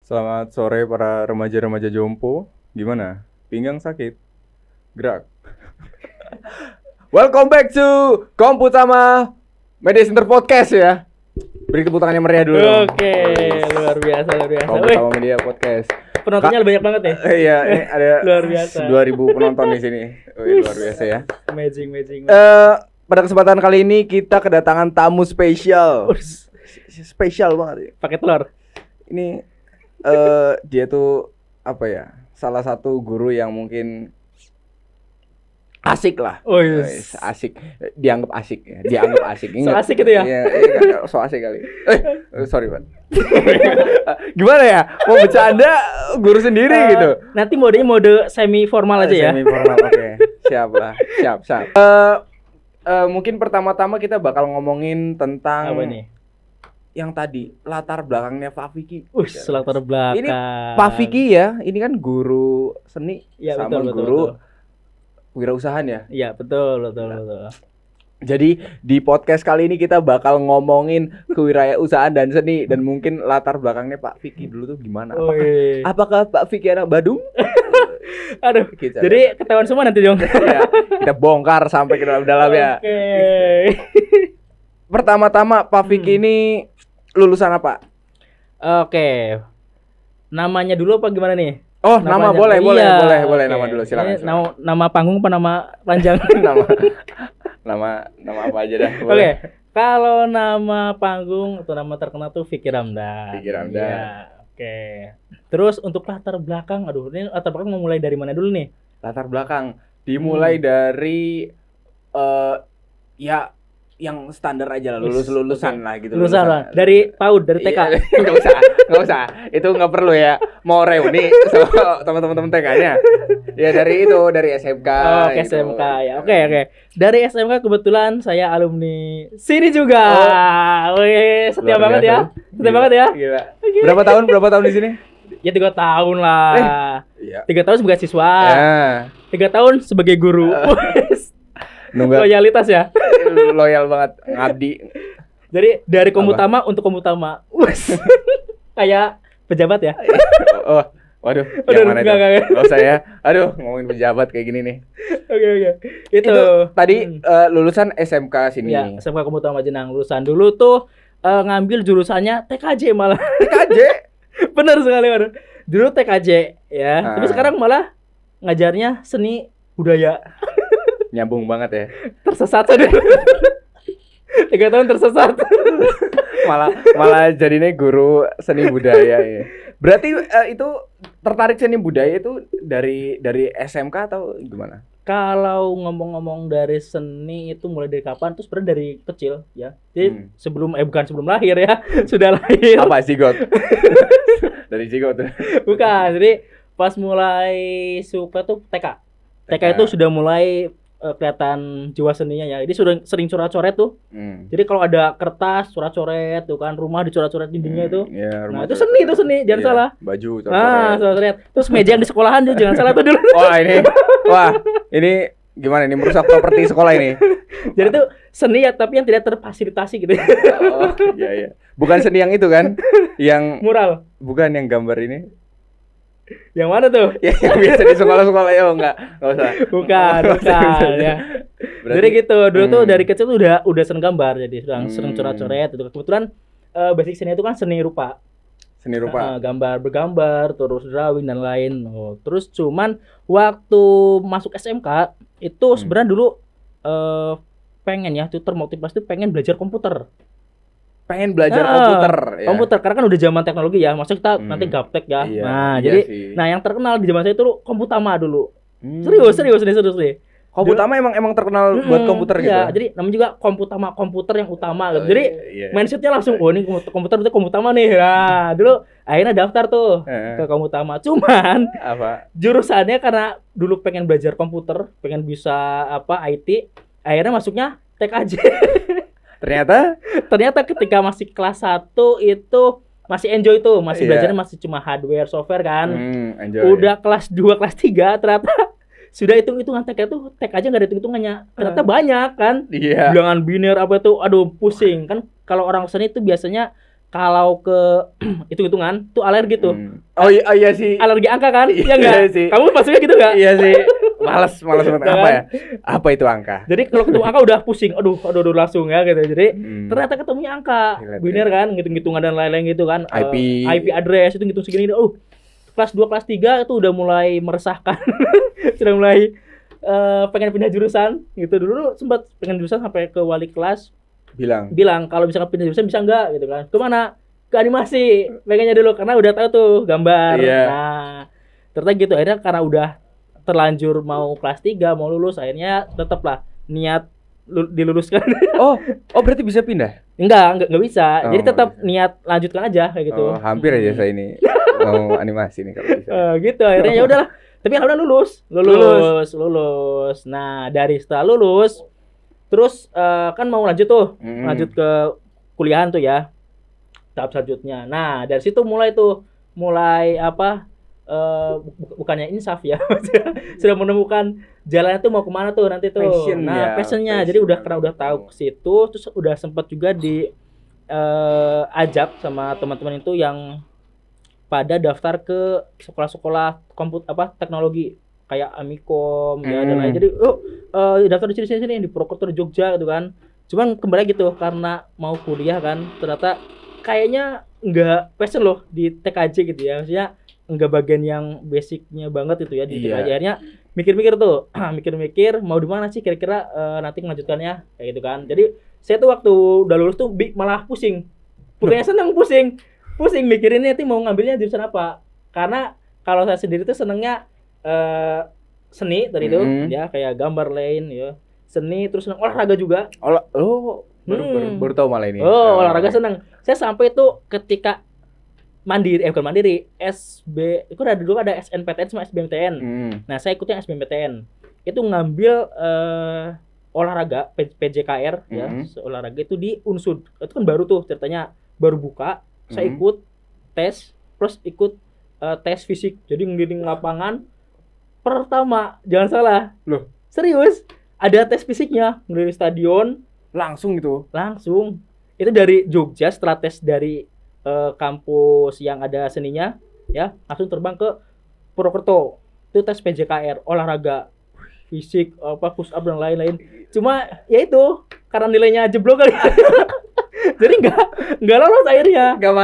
Selamat sore para remaja-remaja jompo. Gimana? Pinggang sakit? Gerak. Welcome back to Komputama Media Center Podcast ya. Beri tepuk tangannya meriah dulu dong. Oke, luar biasa. Komputama Media Podcast. Penontonnya lebih banyak banget ya. Iya, ini ada Luar biasa. 2000 penonton di sini. Luar biasa ya. Amazing. Pada kesempatan kali ini kita kedatangan tamu spesial. Spesial banget ya. Pakai telur. Ini dia tuh apa ya? Salah satu guru yang mungkin asik lah. Oh yes. Asik. Dianggap asik ya. Dianggap asik. So asik itu ya? Iya, so asik kali. Sorry, Pak. Gimana ya? Mau bercanda guru sendiri gitu. Nanti modenya mode semi formal aja ya. Semi formal. Oke. Siap lah. Siap. Mungkin pertama-tama kita bakal ngomongin tentang Apa nih? yang tadi latar belakangnya Pak Vicky. Latar belakang. Ini Pak Vicky ya, ini kan guru seni Ya, sama betul. guru wirausahaan ya. Iya, betul. Jadi di podcast kali ini kita bakal ngomongin kewirausahaan dan seni dan mungkin latar belakangnya Pak Vicky dulu tuh gimana? Apakah Pak Vicky anak Badung? Aduh. Kita Jadi ketahuan semua nanti dong. ya, kita bongkar sampai ke dalam-dalamnya. Oke. Pertama-tama Pak Vicky ini lulusan apa? Oke. Namanya dulu apa gimana nih? Oh, nama boleh Iya, boleh oke. nama dulu silakan. Ini nama panggung apa nama panjang? nama apa aja dah. Oke. Kalau nama panggung atau nama terkenal tuh Vicky Ramdan. Vicky Ramdan. Iya, oke. Terus untuk latar belakang, ini latar belakang mau mulai dari mana dulu nih? Latar belakang dimulai dari ya yang standar aja lah, lulusan lah gitu. Lulusan lah. Dari PAUD, dari TK. Iya, nggak usah. Itu nggak perlu ya. Mau reuni sama teman-teman TK-nya. Ya dari SMK. Oh, gitu. SMK ya. Oke. Dari SMK kebetulan saya alumni sini juga. Wih, setia Luar banget biasa. ya. Setia banget ya. Gila. Berapa tahun di sini? Ya 3 tahun lah. Iya. 3 tahun sebagai siswa. Ya. 3 tahun sebagai guru. Nunggak Loyalitas ya. loyal banget, ngabdi. Jadi dari Komputama untuk Komputama. Kayak pejabat ya. Oh, waduh, yang mana itu? Nggak usah ya. Aduh, ngomongin pejabat kayak gini nih. Oke. Itu tadi lulusan SMK sini. Ya, SMK Komputama Jenang lulusan. Dulu tuh ngambil jurusannya TKJ malah. TKJ? Bener sekali, baru. Dulu TKJ ya. Tapi sekarang malah ngajarnya seni budaya. Nyambung banget ya. Tersesat saya dulu. 3 tahun tersesat. malah jadinya guru seni budaya ya. Berarti itu tertarik seni budaya itu dari SMK atau gimana? Kalau ngomong-ngomong dari seni itu mulai dari kapan? Terus sebenarnya dari kecil ya. Jadi bukan sebelum lahir ya, sudah lahir. Apa zigot? Dari zigot. Bukan. Jadi pas mulai suka tuh TK. TK itu sudah mulai kelihatan jiwa seninya ya. Jadi sudah sering coret-coret tuh. Jadi kalau ada kertas coret-coret tuh kan, rumah dicoret-coret dindingnya itu. Ya, nah, itu seni, jangan salah. Baju coret-coret. Terus meja yang di sekolahan dia jangan salah tuh dulu. Wah, ini gimana ini merusak properti sekolah ini? Jadi tuh seni ya, tapi yang tidak terfasilitasi gitu. Oh, iya. Bukan seni yang itu kan? Yang mural. Bukan yang gambar ini. Yang mana tuh? Ya, yang biasa di sekolah-sekolah ya, enggak usah. Bukan ya. Jadi gitu, dulu tuh dari kecil tuh udah seneng gambar, jadi sering coret-coret itu. Kebetulan basic seni itu kan seni rupa. Bergambar, terus drawing dan lain. Terus cuman waktu masuk SMK itu sebenarnya dulu pengen ya, itu termotivasi tuh pengen belajar komputer. Komputer karena kan udah zaman teknologi ya. Maksudnya kita nanti gaptek ya. Jadi yang terkenal di zaman saya itu Komputama dulu. Serius nih. Komputama emang terkenal buat komputer gitu. Iya, jadi namanya juga Komputama, komputer yang utama gitu. Jadi mindsetnya langsung ini komputer berarti Komputama nih. Nah, dulu akhirnya daftar tuh ke Komputama. Cuman jurusannya karena dulu pengen belajar komputer, pengen bisa IT, akhirnya masuknya TKJ. Ternyata ketika masih kelas 1 itu masih enjoy tuh, belajarnya masih cuma hardware, software kan. Udah kelas 2, kelas 3 ternyata sudah hitung-hitungan TK tuh, TK aja nggak ada hitung-hitungannya. Ternyata banyak kan. Bilangan biner apa tuh, aduh pusing kan. Kalau orang seni itu biasanya kalau ke hitung-hitungan tuh alergi tuh. Oh iya sih. Alergi angka kan? Iya enggak? Iya sih. Kamu maksudnya gitu enggak? Iya sih. Males banget. Apa ya? Apa itu angka? Jadi kalau ketemu angka udah pusing. Aduh langsung ya gitu. Jadi ternyata ketemunya angka. Biner kan, ngitung-ngitungan dan lain-lain gitu kan. IP address itu ngitung segini. Kelas 2, kelas 3 itu udah mulai meresahkan. Sudah mulai pengen pindah jurusan gitu. Dulu sempat pengen jurusan sampai ke wali kelas bilang kalau misalkan pindah jurusan bisa enggak gitu kan. Kemana? Ke animasi pengennya dulu karena udah tahu tuh gambar. Nah, ternyata gitu akhirnya karena udah terlanjur mau kelas 3 mau lulus akhirnya tetaplah niat diluluskan. Oh berarti bisa pindah? Enggak bisa. Jadi tetap niat lanjutkan aja kayak gitu. Hampir aja saya ini mau animasi nih kalau bisa. Gitu akhirnya ya udahlah. Tapi udah lulus. Nah, dari setelah lulus terus kan mau lanjut tuh. Lanjut ke kuliahan tuh ya. Tahap selanjutnya. Nah, dari situ mulai apa bukannya insaf ya. Sudah menemukan jalannya tuh mau kemana tuh nanti tuh. Passionnya. Jadi karena udah tahu ke situ, terus udah sempat juga di ajak sama teman-teman itu yang pada daftar ke sekolah-sekolah teknologi kayak Amikom ya dan lain. Jadi daftar di sini di Purwokerto di Jogja gitu kan. Cuman kembali gitu karena mau kuliah kan ternyata kayaknya enggak passion loh di TKJ gitu ya. Maksudnya enggak bagian yang basicnya banget itu ya di TKJ. Akhirnya mikir-mikir mau di mana sih kira-kira nanti melanjutkannya kayak gitu kan. Jadi saya tuh waktu udah lulus tuh malah pusing. Bukannya seneng, pusing mikirin nanti mau ngambilnya jurusan apa. Karena kalau saya sendiri tuh senengnya seni tadi itu ya kayak gambar lain ya. Seni terus seneng olahraga juga. Baru tahu malah ini. Olahraga seneng. Saya sampai tuh ketika bukan mandiri, itu dulu ada SNPTN sama SBMPTN. Nah, saya ikutnya SBMPTN. Itu ngambil olahraga PJKR ya, olahraga itu di Unsud. Itu kan baru tuh ceritanya, baru buka. Saya ikut tes, plus ikut tes fisik. Jadi ngeliling lapangan pertama, jangan salah. Loh, serius? Ada tes fisiknya, ngeliling stadion. Langsung gitu? Langsung. Itu dari Jogja setelah tes dari kampus yang ada seninya ya, langsung terbang ke Purwokerto. Itu tes PJKR, olahraga, fisik, push up dan lain-lain. Cuma ya itu karena nilainya jeblok kali. Jadi enggak lolos akhirnya. Enggak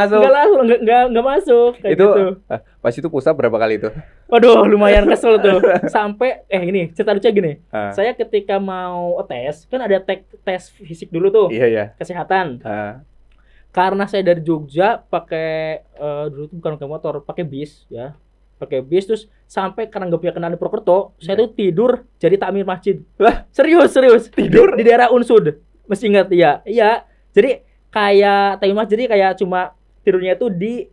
masuk kayak itu, gitu. Pas itu push up berapa kali itu? Waduh, lumayan kesel tuh. Sampai ini, cerita lucu gini. Saya ketika mau tes, kan ada tes fisik dulu tuh. Iya. Kesehatan. Karena saya dari Jogja pakai dulu tuh bukan pakai motor, pakai bis ya. Pakai bis terus sampai karena enggak punya kenalan di Purwokerto, saya tuh tidur jadi takmir masjid. Lah, serius. Tidur di daerah Unsud. Mesti ingat ya. Iya. Jadi kayak takmir masjid jadi kayak cuma tidurnya itu di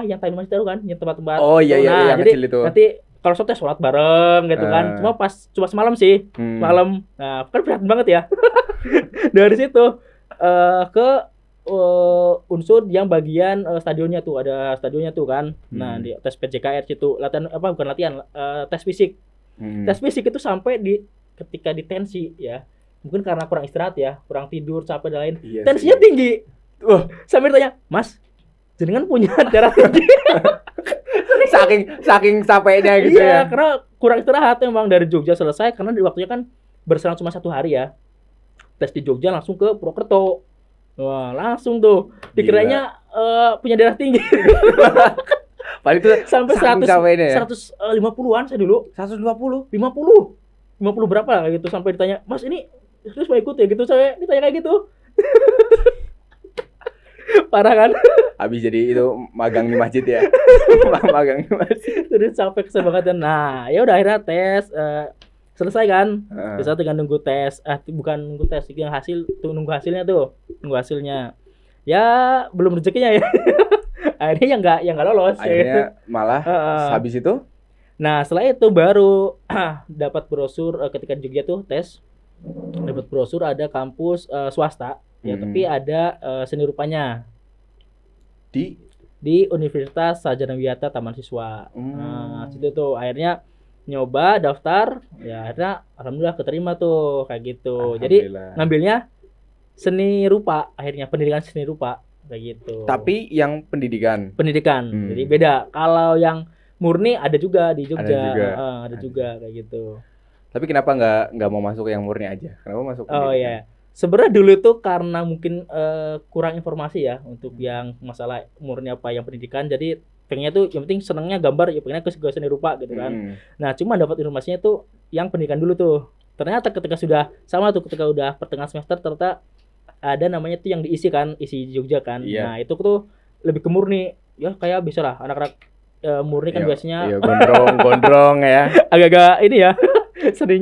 yang takmir masjid itu kan, yang tempat-tempat. Oh iya, yang jadi kecil itu. Nanti kalau sholat sholat bareng gitu kan. Cuma semalam sih. Malam. Nah, kan berat banget ya. Dari situ ke Unsur yang bagian stadionnya tuh, ada stadionnya tuh kan. Nah, di tes PJKR situ latihan bukan latihan, tes fisik. Tes fisik itu sampai ketika di tensi ya. Mungkin karena kurang istirahat ya, kurang tidur, capek dan lain. Iya, tensinya tinggi. Sampai tanya, "Mas, jenengan punya darah tinggi?" saking capeknya gitu ya. Iya, karena kurang istirahat memang dari Jogja selesai karena di waktunya kan berselang cuma 1 hari ya. Tes di Jogja langsung ke Purwokerto. Wah, langsung tuh dikiranya punya darah tinggi. Paling itu sampai 150-an saya dulu. 50 berapa lah gitu sampai ditanya, "Mas, ini terus mau ikut ya?" gitu. Saya ditanya kayak gitu. Parah kan? Habis jadi itu magang di masjid ya. Magang di masjid. Terus sampai kesel banget. Nah, ya udah akhirnya tes selesai kan. Bisa tinggal nunggu tes. Bukan nunggu tes, yang nunggu hasilnya tuh. Nunggu hasilnya. Ya, belum rezekinya ya. Akhirnya enggak lolos. Akhirnya ya. Malah habis itu. Nah, setelah itu baru dapat brosur ketika di Jogja tuh tes. Dapat brosur ada kampus swasta ya, tapi ada seni rupanya. Di Universitas Sarjana Wiyata Taman Siswa. Nah, situ tuh akhirnya nyoba daftar, ya akhirnya alhamdulillah keterima tuh kayak gitu. Jadi ngambilnya seni rupa, akhirnya pendidikan seni rupa. kayak gitu. Tapi yang pendidikan. Jadi beda. Kalau yang murni ada juga di Jogja. Ada juga kayak gitu. Tapi kenapa nggak mau masuk yang murni aja? Kenapa masuk pendidikan? Oh iya. Sebenarnya dulu itu karena mungkin kurang informasi ya untuk yang masalah murni apa yang pendidikan. Jadi pengennya tuh yang penting senangnya gambar, ya pengennya ke seni rupa gitu kan. Nah, cuma dapat informasinya tuh yang pendidikan dulu tuh. Ternyata ketika udah pertengahan semester ternyata ada namanya tuh yang diisi Jogja kan. Nah, itu tuh lebih ke murni. Ya kayak bisa lah anak-anak murni kan biasanya gondrong ya. Agak-agak ini ya. Seni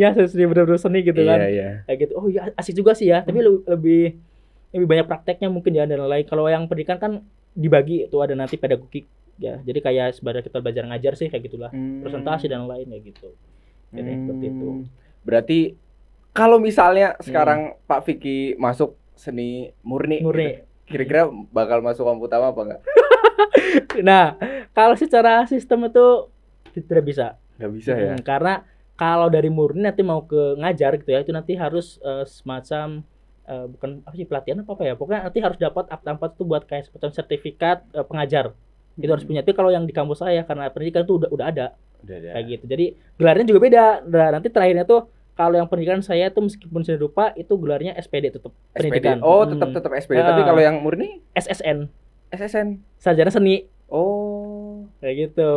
bener-bener seni gitu kan. Kayak gitu. Oh iya asik juga sih ya, tapi lebih banyak prakteknya mungkin ya dan lain. Kalau yang pendidikan kan dibagi itu ada nanti pedagogik ya. Jadi kayak sebenarnya kita belajar ngajar sih kayak gitulah. Presentasi dan lain kayak gitu. Jadi seperti itu. Berarti kalau misalnya sekarang Pak Vicky masuk seni murni. Gitu, kira-kira bakal masuk Komputama apa enggak? Nah, kalau secara sistem itu tidak bisa. Nggak bisa ya. Karena kalau dari murni nanti mau ke ngajar gitu ya, itu nanti harus semacam bukan apa sih pelatihan apa ya, pokoknya nanti harus dapat akta 4 itu buat kayak semacam sertifikat pengajar. Itu harus punya. Tapi kalau yang di kampus saya karena pendidikan itu udah ada. Kayak gitu. Jadi gelarnya juga beda. Nah, nanti terakhirnya tuh kalau yang pendidikan saya tuh meskipun seni rupa itu gelarnya SPD tetap pendidikan. Oh, tetap SPD. Tapi kalau yang murni SSN. Sarjana seni. Oh, kayak gitu.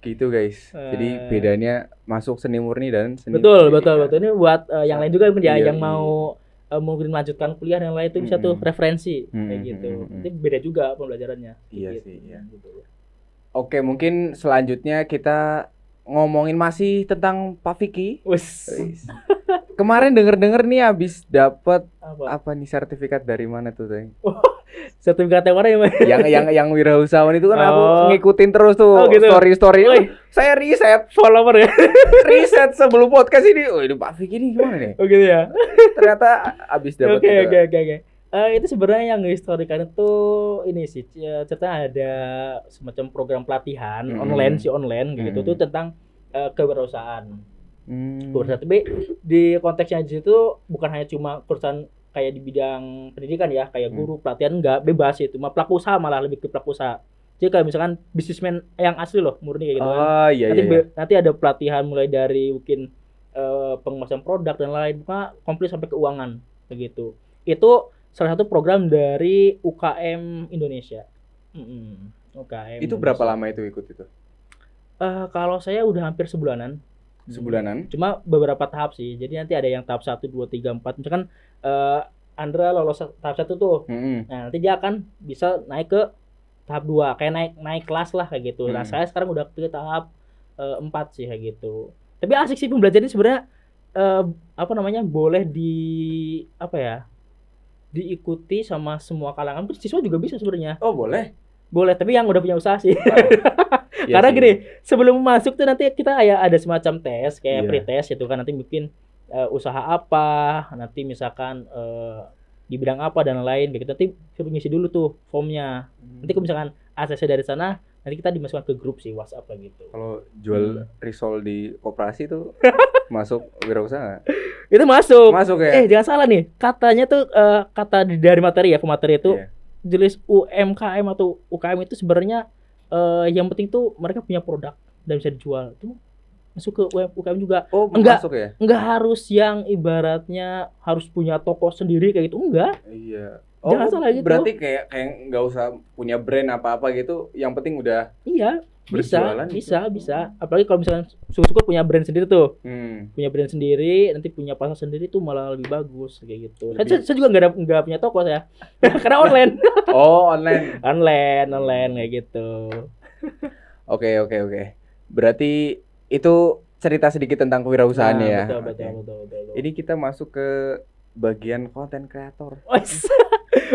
Gitu guys. Jadi bedanya masuk seni murni dan seni. Betul. Ini buat yang lain juga mungkin ya yang mau mungkin melanjutkan kuliah yang lain itu bisa tuh referensi kayak gitu. Nanti beda juga pembelajarannya. Iya gitu. sih, iya. Oke, mungkin selanjutnya kita ngomongin masih tentang Pak Vicky. Kemarin denger nih habis dapat apa nih sertifikat dari mana tuh, Teng? Sertifikat yang mana ya? yang wirausahawan itu kan aku ngikutin terus tuh gitu. Story. Saya riset follower ya. Riset sebelum podcast ini. Oh, ini Pak Vicky ini gimana nih? Oh gitu ya. Ternyata habis dapat. Oke. Itu sebenarnya yang historikan itu ini sih cerita ada semacam program pelatihan online gitu tuh tentang kewirausahaan. Tapi di konteksnya di situ bukan hanya cuma perusahaan kayak di bidang pendidikan ya, kayak guru, pelatihan enggak, bebas itu. Pelaku usaha malah lebih ke pelaku usaha. Jadi kayak misalkan bisnismen yang asli loh, murni kayak gitu kan. Nanti ada pelatihan mulai dari mungkin pengemasan produk dan lain, komplit sampai keuangan begitu. Itu salah satu program dari UKM Indonesia. UKM. Itu berapa lama itu ikut itu? Kalau saya udah hampir sebulanan. Cuma beberapa tahap sih. Jadi nanti ada yang tahap 1, 2, 3, 4. Misalkan Andra lolos tahap 1 tuh. Nah, nanti dia akan bisa naik ke tahap 2. Kayak naik kelas lah kayak gitu. Nah, saya sekarang udah ke tahap 4 sih kayak gitu. Tapi asik sih pembelajaran ini sebenarnya boleh diikuti sama semua kalangan. Siswa juga bisa sebenarnya. Oh, boleh. Boleh, tapi yang udah punya usaha sih. Karena gini, sebelum masuk tuh nanti kita ada semacam tes, kayak pre-test itu kan nanti bikin usaha apa, nanti misalkan di bidang apa dan lain gitu. Nanti suruh ngisi dulu tuh formnya. Nanti kalau misalkan ACC dari sana, nanti kita dimasukkan ke grup sih WhatsApp gitu. Kalau jual risol di koperasi tuh masuk wirausaha? Itu masuk. Masuk ya? Jangan salah nih. Katanya tuh kata dari materi itu jenis UMKM atau UKM itu sebenarnya yang penting tuh mereka punya produk dan bisa dijual. Tuh masuk ke UKM juga. Oh, masuk ya? Enggak harus yang ibaratnya harus punya toko sendiri kayak gitu, enggak. Iya. Jangan salah gitu. Berarti kayak enggak usah punya brand apa-apa gitu, yang penting udah bisa. Apalagi kalau misalnya syukur punya brand sendiri tuh. Punya brand sendiri, nanti punya pasar sendiri tuh malah lebih bagus kayak gitu. Saya juga enggak punya toko saya. Karena online. Oh, online. online kayak gitu. Oke. Berarti itu cerita sedikit tentang kewirausahaan ya. Betul. Ini kita masuk ke bagian konten kreator.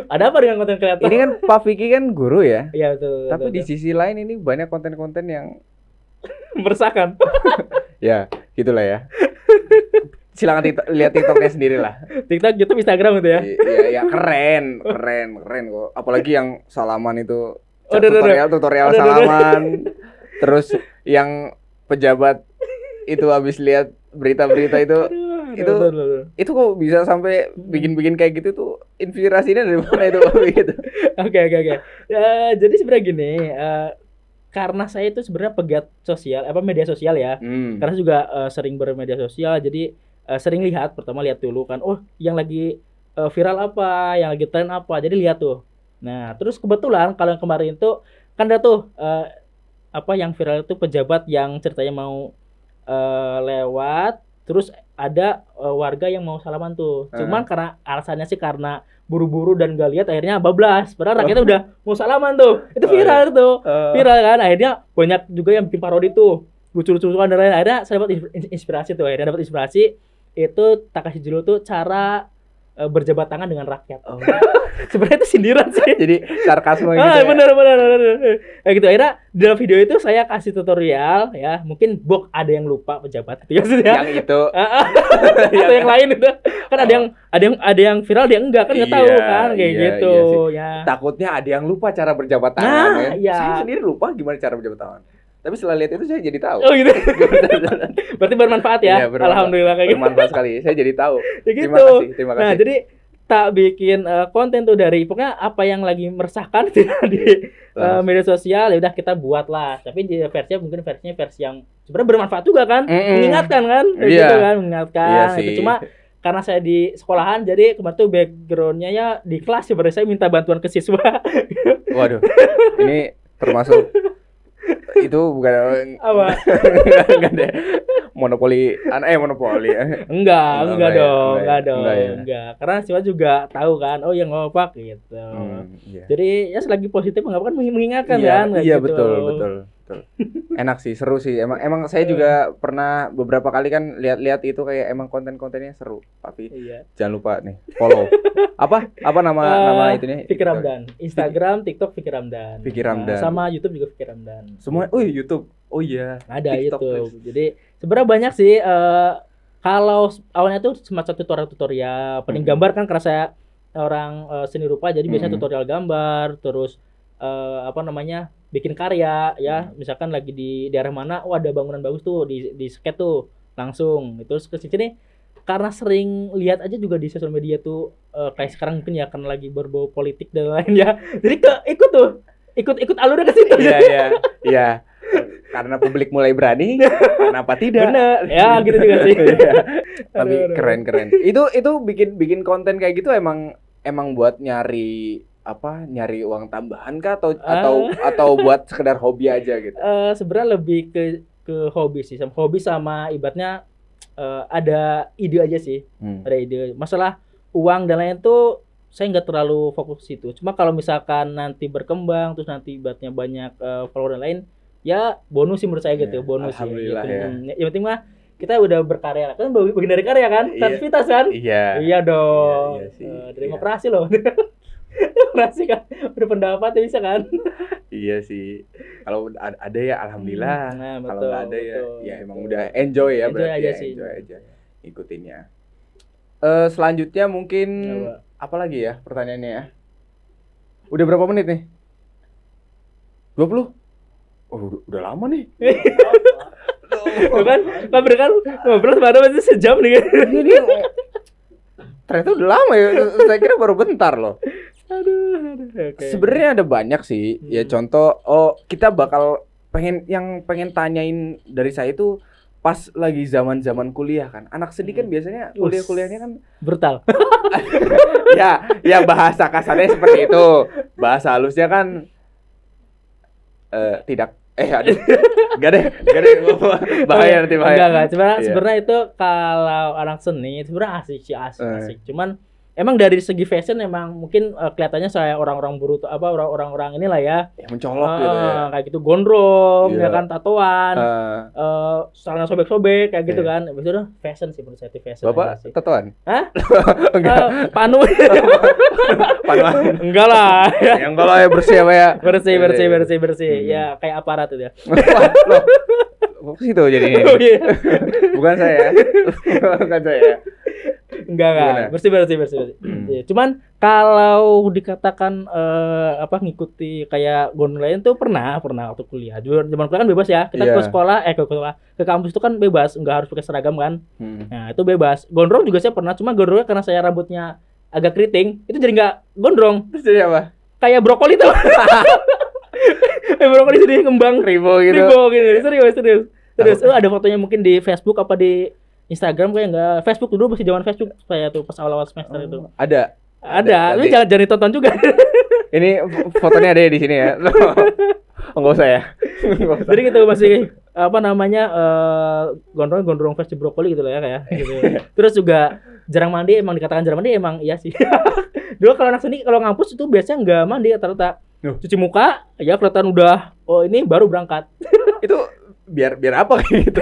Ada apa dengan konten kreator? Ini kan Pak Vicky kan guru ya. Iya betul. Tapi di sisi lain ini banyak konten-konten yang meresahkan. Ya, gitulah ya. Silakan lihat TikToknya sendiri lah. TikTok, YouTube, Instagram itu ya. Iya, keren kok. Apalagi yang salaman itu. Tutorial salaman. Terus yang pejabat itu habis lihat berita-berita itu Itu kok bisa sampai bikin kayak gitu tuh, inspirasinya dari mana itu gitu. Oke. Ya, jadi sebenarnya gini, karena saya itu sebenarnya pegiat sosial, media sosial ya. Karena juga sering bermedia sosial, jadi sering lihat dulu kan, yang lagi viral apa, yang lagi tren apa, jadi lihat tuh. Nah, terus kebetulan kalau yang kemarin tuh kan ada tuh yang viral itu pejabat yang ceritanya mau lewat, terus ada warga yang mau salaman tuh. Cuman karena alasannya sih karena buru-buru dan gak lihat, akhirnya bablas. Padahal rakyatnya udah mau salaman tuh. Itu viral tuh. Viral kan. Akhirnya banyak juga yang bikin parodi tuh. Lucu-lucuan dan lain. Akhirnya saya dapat inspirasi tuh. Akhirnya dapat inspirasi itu Takashi Jiro tuh cara berjabat tangan dengan rakyat. Sebenarnya itu sindiran sih. Jadi sarkasme gitu. Benar. Kayak gitu. Akhirnya dalam video itu saya kasih tutorial ya. Mungkin ada yang lupa pejabat gitu ya. Yang itu. Atau yang lain itu. Kan ada yang viral, dia enggak kan, enggak tahu kan kayak gitu ya. Takutnya ada yang lupa cara berjabat tangan ya. Saya sendiri lupa gimana cara berjabat tangan. Tapi setelah lihat itu saya jadi tahu. Oh gitu. Berarti bermanfaat ya. Iya, alhamdulillah kayak gitu. Bermanfaat sekali. Saya jadi tahu. Ya gitu. Terima kasih. Nah, jadi tak bikin konten tuh dari pokoknya apa yang lagi meresahkan di media sosial, ya udah kita buat lah. Tapi di versinya versi yang sebenarnya bermanfaat juga kan, mengingatkan kan, gitu kan, mengingatkan. Itu cuma karena saya di sekolahan, jadi kemarin tuh backgroundnya ya di kelas sebenarnya saya minta bantuan ke siswa. Waduh, ini termasuk itu bukan apa? Enggak deh. Monopoli. Enggak dong. Karena siswa juga tahu kan, yang ngopak gitu. Jadi ya selagi positif enggak kan mengingatkan kan. Iya, gitu. Betul. Enak sih, seru sih. Emang saya juga pernah beberapa kali kan lihat itu kayak emang konten-kontennya seru. Tapi jangan lupa nih follow. Apa nama itunya? Fikri Ramdan. Instagram, TikTok Fikri Ramdan. Sama YouTube juga Fikri Ramdan. Semua YouTube. Oh iya. Ada TikTok, YouTube. Jadi sebenarnya banyak sih kalau awalnya tuh semacam tutorial paling gambar kan, karena saya orang seni rupa, jadi biasanya tutorial gambar, terus bikin karya ya, misalkan lagi di daerah mana, ada bangunan bagus tuh di skate tuh langsung. Terus ke sini karena sering lihat aja juga di sosial media tuh kayak sekarang mungkin ya karena lagi berbau politik dan lain ya. Jadi ikut alurnya ke situ. Iya. Karena publik mulai berani, kenapa tidak? Bener. Ya, gitu juga sih. Tapi keren. Itu bikin konten kayak gitu emang buat nyari uang tambahan kah atau buat sekedar hobi aja gitu? Sebenarnya lebih ke hobi sih, sama ibaratnya ada ide aja sih. Ada ide. Masalah uang dan lain tuh saya nggak terlalu fokus situ. Cuma kalau misalkan nanti berkembang, terus nanti ibaratnya banyak follower dan lain, ya bonus sih menurut saya gitu. Bonus sih. Alhamdulillah gitu. Yang penting mah kita udah berkarya kan, bagian dari karya kan, kreativitas kan. Iya dong. Demokrasi loh. Demokrasi kan, berpendapat bisa kan. Iya sih. Kalau ada ya alhamdulillah. Kalau nggak ada ya emang udah enjoy ya, berarti enjoy aja ikutinnya. Selanjutnya mungkin apa lagi ya pertanyaannya ya? Udah berapa menit nih? 20? Udah lama nih. Kan ngobrol sama masih sejam nih kan. Ternyata udah lama ya. Saya kira baru bentar loh. Aduh. Okay. Sebenarnya ada banyak sih. Ya contoh, kita bakal pengen tanyain dari saya itu pas lagi zaman kuliah kan. Anak seni kan biasanya kuliahnya kan brutal. ya bahasa kasarnya seperti itu. Bahasa halusnya kan tidak. Aduh. Gak deh. Bahaya nanti bahaya. Enggak. Sebenarnya itu kalau anak seni sebenarnya asik. Cuman emang dari segi fashion emang mungkin kelihatannya saya orang-orang brutal, orang-orang inilah ya. Mencolok gitu ya. Kayak gitu, gondrong, ya kan, tatoan. Celana sobek-sobek kayak gitu kan. Habis itu fashion sih menurut saya, itu fashion. Bapak tatoan? Hah? Enggak. Panu. Panuan. Enggak lah. Yang kalau ya bersih apa ya? Bersih. Ya kayak aparat itu ya. Loh. Kok situ jadinya? Bukan saya. Enggak. Bersih. Cuman kalau dikatakan ngikuti kayak gondrong lain tuh pernah waktu kuliah. Zaman kuliah kan bebas ya. Kita ke sekolah ke kampus itu kan bebas, nggak harus pakai seragam kan. Nah, itu bebas. Gondrong juga saya pernah, cuma gondrongnya karena saya rambutnya agak keriting, itu jadi nggak gondrong. Terus jadi apa? Kayak brokoli tuh. Brokoli sedih ngembang ribo gitu. Serius. Ada fotonya mungkin di Facebook apa di Instagram kayak enggak. Facebook dulu masih zaman Facebook saya tuh pas awal-awal semester itu. Ada. Lu jangan ditonton juga. Ini fotonya ada di sini ya. Enggak usah ya. Jadi gitu masih gondrong versi brokoli gitu lah ya kayak gitu. Terus juga jarang mandi, emang dikatakan jarang mandi emang iya sih. Dulu kalau anak seni kalau ngampus itu biasanya enggak mandi rata-rata. Cuci muka, ya kelihatan udah ini baru berangkat. Itu biar apa kayak gitu.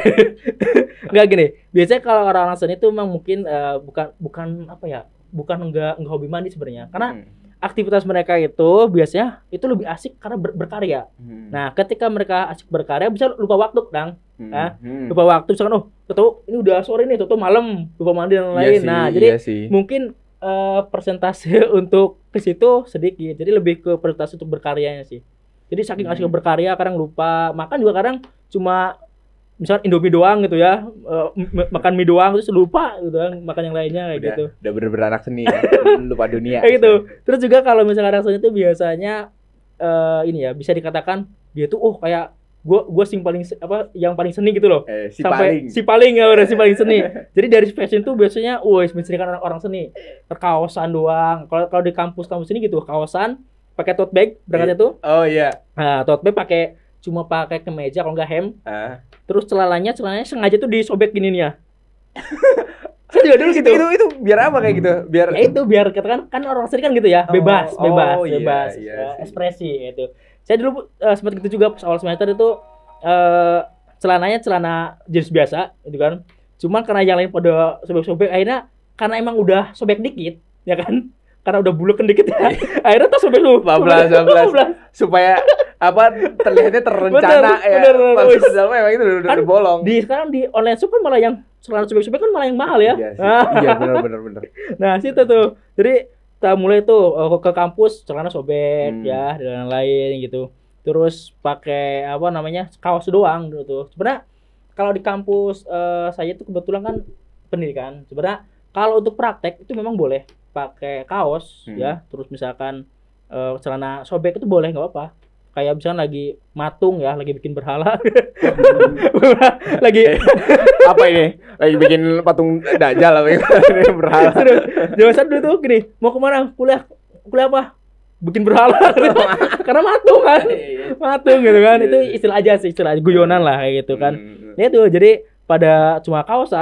Enggak gini. Biasanya kalau orang seni itu memang mungkin bukan enggak hobi mandi sebenarnya. Karena aktivitas mereka itu biasanya itu lebih asik karena berkarya. Nah, ketika mereka asik berkarya bisa lupa waktu, lupa waktu misalkan ini udah sore nih, malam, lupa mandi dan lain. Jadi mungkin persentase untuk ke situ sedikit. Jadi lebih ke persentase untuk berkaryanya sih. Jadi saking asik berkarya kadang lupa makan juga, kadang cuma misalnya Indomie doang gitu ya, makan mie doang terus lupa gitu kan makan yang lainnya kayak gitu. Udah bener-bener anak seni ya, lupa dunia. Kayak gitu. Terus juga kalau misalnya anak seni itu biasanya bisa dikatakan dia tuh kayak gue yang paling seni gitu loh. Si paling seni. Jadi dari fashion tuh biasanya menceritakan orang seni. Kaosan doang. Kalau di kampus ini gitu, kaosan pakai tote bag berangkatnya tuh. Oh iya. Nah, tote bag cuma pakai kemeja kalau nggak hem. Terus celananya sengaja tuh disobek gini nih ya. Saya juga dulu gitu. Itu biar apa kayak gitu? Biar katakan kan orang seni kan gitu ya, bebas. Ekspresi gitu. Saya dulu sempat gitu juga pas awal semester itu celananya celana jeans biasa gitu kan. Cuma karena yang lain pada sobek-sobek, akhirnya karena emang udah sobek dikit ya kan. Karena udah bulukan dikit ya. Akhirnya tuh sobek lu. 15 supaya terlihatnya terencana ya. Padahal memang itu udah bolong. Sekarang di online shop kan malah yang celana sobek-sobek kan malah yang mahal ya. Iya benar. Nah, situ tuh. Jadi kita mulai tuh ke kampus celana sobek ya dan lain gitu. Terus pakai kaos doang gitu tuh. Sebenarnya kalau di kampus saya tuh kebetulan kan pendidikan. Sebenarnya kalau untuk praktek itu memang boleh pakai kaos ya. Terus misalkan celana sobek itu boleh, nggak apa-apa. Kayak misalkan lagi matung ya, lagi bikin berhala. Lagi apa ini? Lagi bikin patung dajjal apa ini berhala. Jawaban dulu tuh gini, mau kemana? Kuliah apa? Bikin berhala. Karena matung kan. Matung gitu kan. Itu istilah guyonan lah kayak gitu kan. Ya tuh, jadi pada cuma kaos,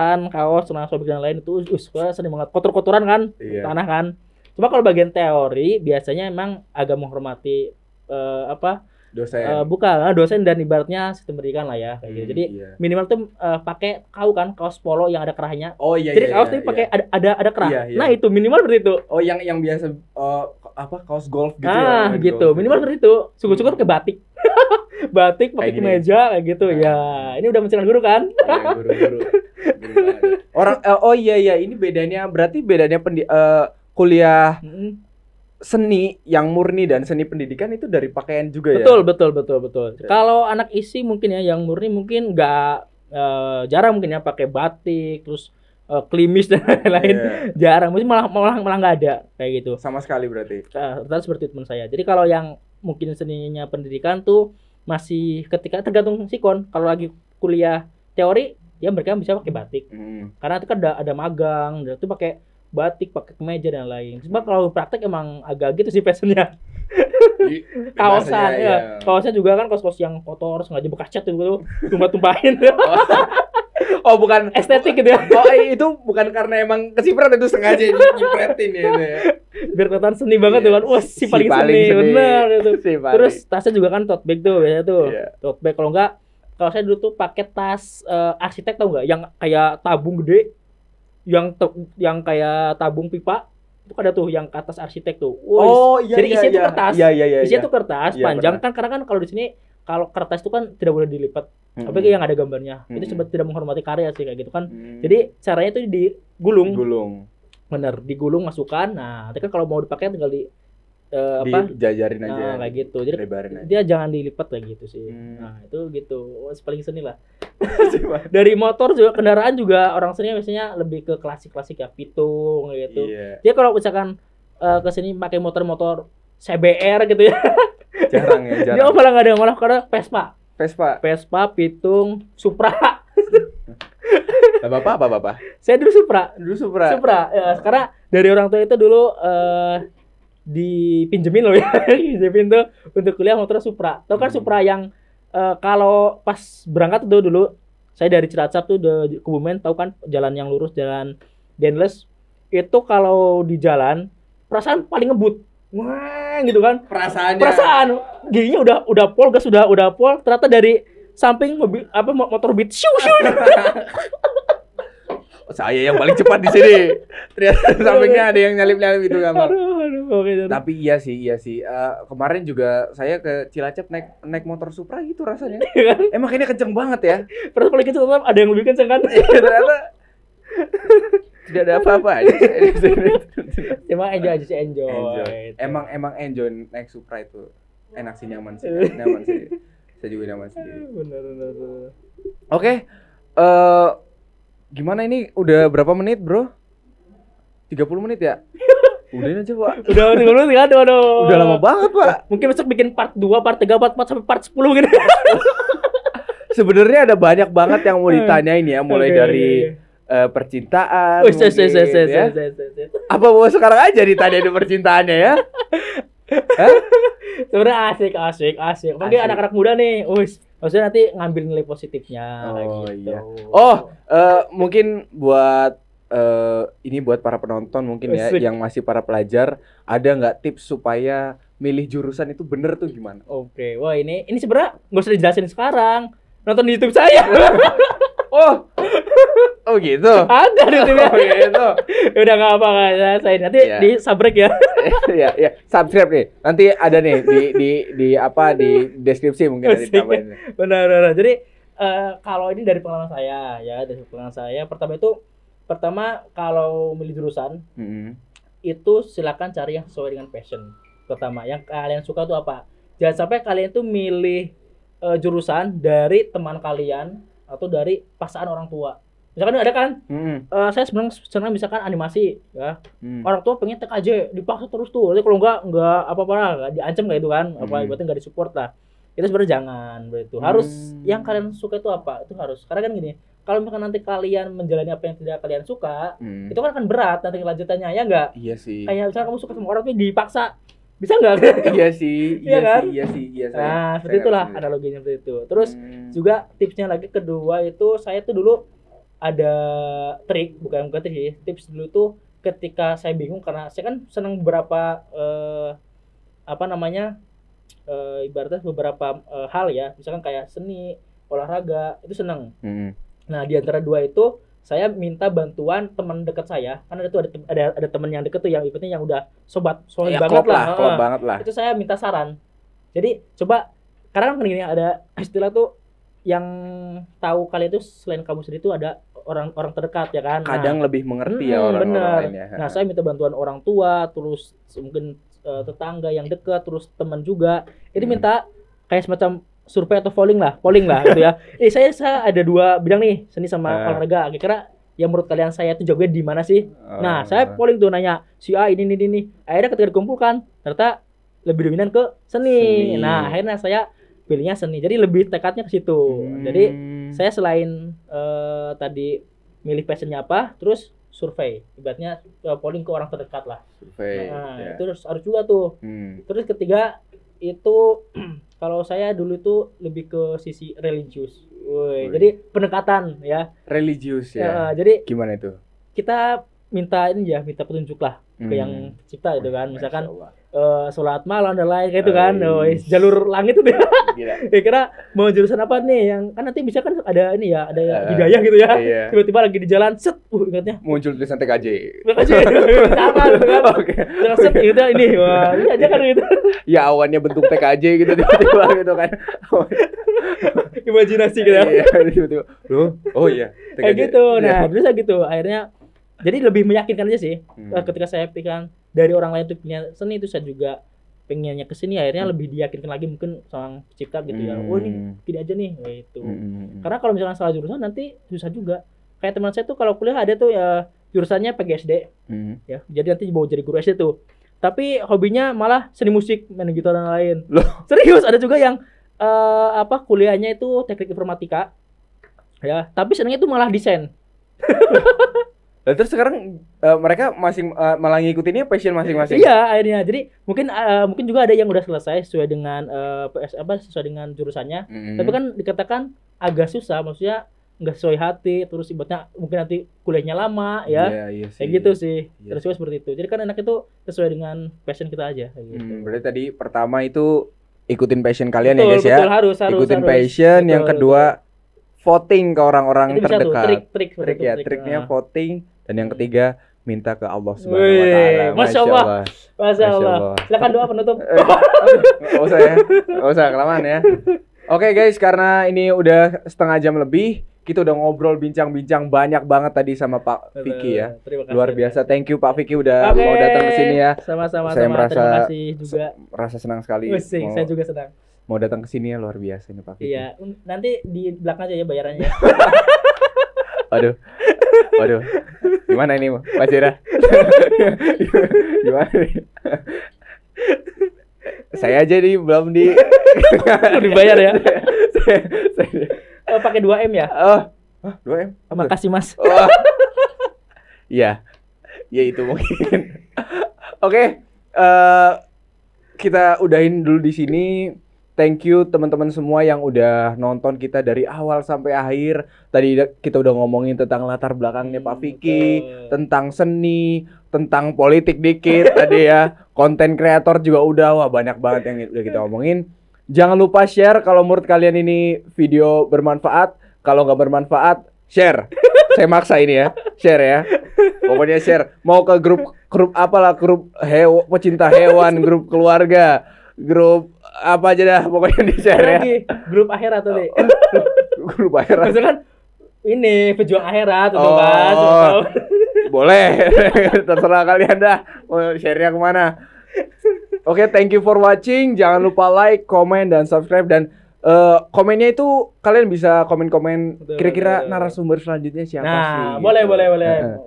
celana sobek dan lain itu sering banget kotor-kotoran kan, tanah kan. Cuma kalau bagian teori biasanya emang agak menghormati dosen. Dosen dan ibaratnya sistem pendidikan lah ya kayak gitu. Jadi minimal tuh pakai kaos polo yang ada kerahnya. Oh iya. Jadi kaos tuh pakai ada kerah. Nah, itu minimal seperti itu. Oh, yang biasa kaos golf gitu ya. Gitu. Minimal seperti itu. Syukur-syukur ke batik. Batik pakai kemeja kayak gitu. Ya, ini udah mencari guru kan? Guru. Orang ini berarti bedanya kuliah seni yang murni dan seni pendidikan itu dari pakaian juga ya? Betul. Kalau anak isi mungkin ya yang murni mungkin nggak jarang mungkin ya pakai batik terus klimis dan lain-lain. Jarang, mungkin malah nggak ada kayak gitu. Sama sekali berarti. Rata seperti teman saya. Jadi kalau yang mungkin seninya pendidikan tuh masih ketika tergantung sikon. Kalau lagi kuliah teori ya mereka bisa pakai batik. Karena itu kan ada magang, itu pakai batik, pakai kemeja dan lain. Cuma kalau praktek emang agak gitu sih fashionnya. Kaosan ya. Kaosnya juga kan kaos yang kotor, sengaja bekas cat gitu, tumpah-tumpahin. Oh, bukan estetik gitu ya. Oh, itu bukan karena emang keciprat, itu sengaja nyipretin gitu ya. Biar kelihatan seni banget tuh kan. Wah, si paling seni. Benar itu. Terus tasnya juga kan tote bag tuh biasanya tuh. Tote bag kalau saya dulu tuh pakai tas arsitek, tau enggak? Yang kayak tabung gede. Yang kayak tabung pipa itu ada tuh yang ke atas arsitek tuh. Jadi isinya tuh kertas. Isinya tuh kertas panjang kan, karena kan kalau di sini kalau kertas itu kan tidak boleh dilipat. Apalagi yang ada gambarnya. Itu sebetulnya tidak menghormati karya sih kayak gitu kan. Jadi caranya tuh digulung. Bener, digulung masukkan. Nah, nanti kan kalau mau dipakai tinggal dijajarin aja. Kayak gitu. Jadi dia jangan dilipat kayak gitu sih. Nah, itu gitu. Paling seni lah. Dari motor juga, kendaraan juga orang seni biasanya lebih ke klasik-klasik ya, pitung gitu. Dia kalau misalkan ke sini pakai motor-motor CBR gitu ya. Jarang. Dia malah enggak ada, malah karena Vespa, pitung, Supra. Bapak? Saya dulu Supra. Ya, karena dari orang tua itu dulu dipinjemin loh ya. Dipinjemin tuh untuk kuliah motor Supra. Tahu kan Supra yang kalau pas berangkat tuh dulu saya dari Cilacap tuh ke Kebumen, tahu kan jalan yang lurus, jalan Denles. Itu kalau di jalan perasaan paling ngebut. Wah, gitu kan. Perasaan giginya udah pol, gas udah pol, ternyata dari samping mobil motor Beat. Saya yang paling cepat di sini. Ternyata sampingnya ada yang nyalip gitu kan, Bang. Tapi iya sih. Kemarin juga saya ke Cilacap naik motor Supra gitu rasanya. Emang ini kenceng banget ya. Terus paling kenceng ada yang lebih kenceng kan? Ternyata tidak ada apa-apa aja. Cuma enjoy. Emang enjoy naik Supra itu. Enak sih, nyaman sih. Saya juga nyaman sendiri. Benar. Oke. Gimana ini udah berapa menit, Bro? 30 menit ya? Udah aja, Pak. Udah 30 menit kan? Waduh. Udah lama banget, Pak. Mungkin besok bikin part 2, part 3, part 4 sampai part 10 gitu. Sebenarnya ada banyak banget yang mau ditanyain ya, mulai dari percintaan. Apa mau sekarang aja ditanyain percintaannya ya? Sebenarnya asik. Mungkin anak-anak muda nih, maksudnya nanti ngambil nilai positifnya. Gitu. Iya. Mungkin buat ini buat para penonton mungkin ya, yang masih para pelajar, ada nggak tips supaya milih jurusan itu bener tuh gimana? Oke, wah ini sebenarnya nggak usah dijelasin sekarang. Nonton di YouTube saya. Oh gitu. Ada di YouTube. Oh gitu. Udah nggak apa-apa, saya nanti di subrek ya. Iya, subscribe nih. Nanti ada nih di deskripsi mungkin nanti tambahin. Benar. Jadi kalau ini dari pengalaman saya, pertama kalau milih jurusan, itu silakan cari yang sesuai dengan passion. Pertama, yang kalian suka tuh apa? Jangan sampai kalian tuh milih jurusan dari teman kalian atau dari paksaan orang tua. Misalkan ada kan, saya senang misalkan animasi, ya. Orang tua pengen TKJ, dipaksa terus tuh. Nanti kalau enggak apa-apa, diancam kayak itu kan, ibaratnya enggak disupport lah. Itu sebenarnya jangan begitu. Harus yang kalian suka itu apa? Itu harus. Karena kan gini, kalau misalkan nanti kalian menjalani apa yang tidak kalian suka, itu kan akan berat nanti kelanjutannya, ya enggak? Iya sih. Kayak misalkan kamu suka sama orang tuh dipaksa, bisa nggak? Iya sih. Nah, seperti itulah analoginya seperti itu. Terus juga tipsnya lagi kedua itu, saya tuh dulu ada trik, bukan trik sih. Tips dulu tuh ketika saya bingung, karena saya kan senang beberapa ibaratnya beberapa hal ya. Misalkan kayak seni, olahraga, itu senang. Nah, di antara dua itu saya minta bantuan teman dekat saya, kan ada teman yang dekat tuh yang ibaratnya yang udah sobat solid ya, banget lah. Itu saya minta saran. Jadi coba, karena kan gini, ada istilah tuh yang tahu kalian itu selain kamu sendiri tuh ada orang terdekat ya kan. Kadang lebih mengerti ya orang lainnya. Nah, saya minta bantuan orang tua, terus mungkin tetangga yang dekat, terus teman juga. Itu minta kayak semacam survei atau polling lah gitu ya. Saya ada 2 bidang nih, seni sama olahraga. Kira-kira yang menurut kalian saya tuh jagonya di mana sih? Nah, saya polling tuh nanya si A ini. Akhirnya ketika dikumpulkan, ternyata lebih dominan ke seni. Nah, akhirnya saya pilihnya seni. Jadi lebih tekadnya ke situ. Jadi saya selain tadi milih passionnya apa, terus survei. Ibaratnya polling ke orang terdekat lah. Survei. Nah, itu harus juga tuh. Terus ketiga itu kalau saya dulu tuh lebih ke sisi religius. Jadi pendekatan ya. Religius ya. Jadi gimana itu? Kita minta petunjuk lah ke yang cipta itu kan. Misalkan sholat malam dan lain kayak itu kan. Jalur langit itu ya. Kira mau jurusan apa nih yang kan nanti bisa kan ada ini ya, ada hidayah gitu ya. Tiba-tiba lagi di jalan set, ingatnya muncul tulisan TKJ. Sama gitu kan. Oke. Set gitu ini. Wah, ini aja kan gitu. Ya awannya bentuk TKJ gitu tiba-tiba gitu kan. Imajinasi gitu. Iya, tiba-tiba. Loh, oh iya. Kayak gitu. Nah, terus gitu akhirnya Jadi lebih meyakinkan aja sih. Ketika saya pikirkan dari orang lain itu punya seni, itu saya juga pengennya ke sini, akhirnya lebih diyakinkan lagi mungkin sang pencipta gitu ya. Oh ini gini aja nih gitu. Karena kalau misalkan salah jurusan nanti susah juga. Kayak teman saya tuh kalau kuliah ada tuh ya jurusannya PGSD. Ya, jadi nanti mau jadi guru SD tuh. Tapi hobinya malah seni musik, main gitar dan lain. Loh, serius ada juga yang kuliahnya itu teknik informatika. Ya, tapi senangnya itu malah desain. Nah, terus sekarang mereka masing malah ngikutinnya passion masing-masing. Iya, akhirnya. Jadi mungkin juga ada yang udah selesai sesuai dengan sesuai dengan jurusannya. Tapi kan dikatakan agak susah, maksudnya nggak sesuai hati, terus ibaratnya mungkin nanti kuliahnya lama ya. Iya kayak gitu sih. Terus juga seperti itu. Jadi kan enak itu sesuai dengan passion kita aja kayak gitu. Berarti tadi pertama itu ikutin passion kalian, betul, ya guys, betul, ya. Harus ikutin passion, betul, yang kedua voting ke orang-orang terdekat. Triknya voting, dan yang ketiga minta ke Allah Subhanahu wa taala. Masya Allah. Silakan doa penutup. Enggak usah ya. Enggak usah kelamaan ya. Oke guys, karena ini udah setengah jam lebih, kita udah ngobrol bincang-bincang banyak banget tadi sama Pak Vicky ya. Luar biasa. Thank you Pak Vicky udah mau datang ke sini ya. Sama-sama. Saya merasa terima kasih juga. Merasa senang sekali. Saya juga senang. Mau datang ke sini ya, luar biasa ini Pak Vicky. Iya, nanti di belakang aja ya bayarannya. Waduh. Gimana ini Pak Cira? Gimana nih? Saya aja nih belum dibayar ya. Pakai 2M ya? 2M? Makasih Mas. Iya. Ya itu mungkin. Oke, kita udahin dulu di sini. Thank you teman-teman semua yang udah nonton kita dari awal sampai akhir. Tadi kita udah ngomongin tentang latar belakangnya Pak Vicky, tentang seni, tentang politik dikit tadi ya. Konten kreator juga udah, wah banyak banget yang udah kita omongin. Jangan lupa share kalau menurut kalian ini video bermanfaat. Kalau nggak bermanfaat, share. Saya maksa ini ya, share ya. Pokoknya share. Mau ke grup apalah, grup pecinta hewan, grup keluarga, grup apa aja dah, pokoknya di share ya. Grup akhirat tadi. Grup akhirat. Maksudnya kan ini pejuang akhirat tuh Mas. Boleh. Terserah kalian dah mau share-nya kemana. Oke, thank you for watching. Jangan lupa like, comment, dan subscribe. Dan komennya itu kalian bisa komen-komen kira-kira narasumber selanjutnya siapa sih. Nah, boleh.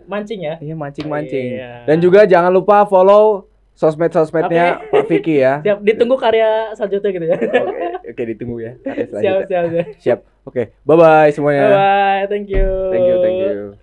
Mancing ya. Iya, mancing. Iya. Dan juga jangan lupa follow sosmed-sosmednya Pak Vicky ya. Siap, ditunggu karya selanjutnya gitu ya. Oke, ditunggu ya. Siap. Siap. Oke, bye-bye semuanya. Bye-bye, thank you. Thank you.